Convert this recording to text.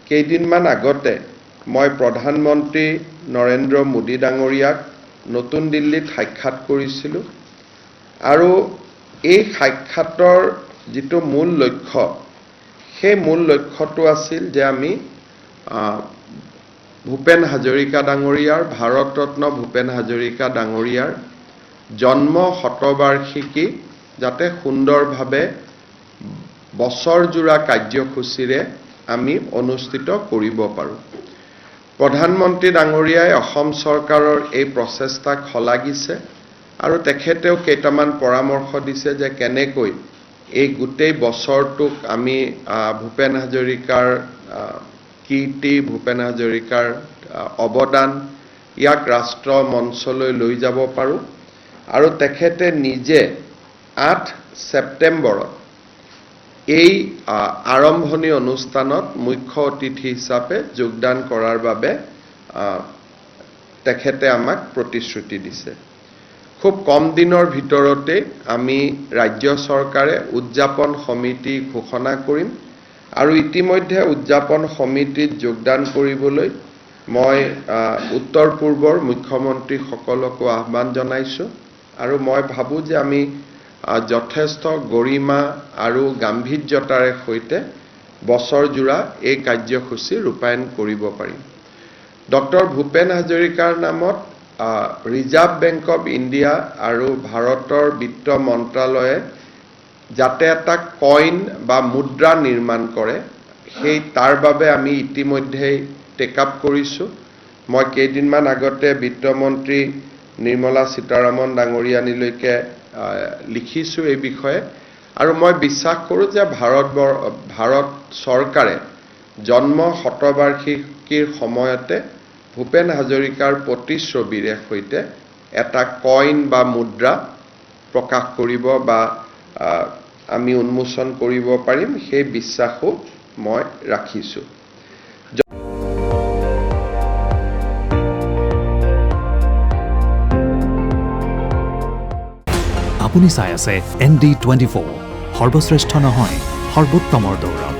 কেইদিনমান আগতে মই প্ৰধানমন্ত্ৰী নৰেন্দ্ৰ মোদী ডাঙৰীয়াক নতুন দিল্লীত সাক্ষাৎ কৰিছিলোঁ আৰু এই সাক্ষাতৰ যিটো মূল লক্ষ্য সেই মূল লক্ষ্যটো আছিল যে আমি ভূপেন হাজৰিকা ডাঙৰীয়াৰ ভাৰতৰত্ন ভূপেন হাজৰিকা ডাঙৰীয়াৰ জন্ম শতবাৰ্ষিকী যাতে সুন্দৰভাৱে বছৰজোৰা কাৰ্যসূচীৰে আমি অনুষ্ঠিত কৰিব পাৰোঁ। প্ৰধানমন্ত্ৰী ডাঙৰীয়াই অসম চৰকাৰৰ এই প্ৰচেষ্টাক শলাগিছে আৰু তেখেতেও কেইটামান পৰামৰ্শ দিছে যে কেনেকৈ এই গোটেই বছৰটোক আমি ভূপেন হাজৰিকাৰ কীৰ্তি ভূপেন হাজৰিকাৰ অৱদান ইয়াক ৰাষ্ট্ৰ মঞ্চলৈ লৈ যাব পাৰোঁ আৰু তেখেতে নিজে 8 ছেপ্টেম্বৰত এই আৰম্ভণি অনুষ্ঠানত মুখ্য অতিথি হিচাপে যোগদান কৰাৰ বাবে তেখেতে আমাক প্ৰতিশ্ৰুতি দিছে। খুব কম দিনৰ ভিতৰতে আমি ৰাজ্য চৰকাৰে উদযাপন সমিতি ঘোষণা কৰিম আৰু ইতিমধ্যে উদযাপন সমিতিত যোগদান কৰিবলৈ মই উত্তৰ পূৰ্বৰ মুখ্যমন্ত্ৰীসকলকো আহ্বান জনাইছোঁ আৰু মই ভাবোঁ যে আমি যথেষ্ট গৰিমা আৰু গাম্ভীৰ্যতাৰে সৈতে বছৰজোৰা এই কাৰ্যসূচী ৰূপায়ণ কৰিব পাৰিম। ডক্টৰ ভূপেন হাজৰিকাৰ নামত ৰিজাৰ্ভ বেংক অফ ইণ্ডিয়া আৰু ভাৰতৰ বিত্ত মন্ত্ৰালয়ে যাতে এটা কইন বা মুদ্ৰা নিৰ্মাণ কৰে সেই তাৰ বাবে আমি ইতিমধ্যেই টেক আপ কৰিছোঁ। মই কেইদিনমান আগতে বিত্তমন্ত্ৰী নিৰ্মলা সীতাৰামন ডাঙৰীয়ানীলৈকে লিখিছোঁ এই বিষয়ে আৰু মই বিশ্বাস কৰোঁ যে ভাৰত চৰকাৰে জন্ম শতবাৰ্ষিকীৰ সময়তে ভূপেন হাজৰিকাৰ প্ৰতিচ্ছবিৰে সৈতে এটা কইন বা মুদ্ৰা প্ৰকাশ কৰিব বা আমি উন্মোচন কৰিব পাৰিম সেই বিশ্বাসো মই ৰাখিছোঁ। আপুনি চাই আছে ND24 সৰ্বশ্ৰেষ্ঠ নহয় সৰ্বোত্তমৰ দৌৰ।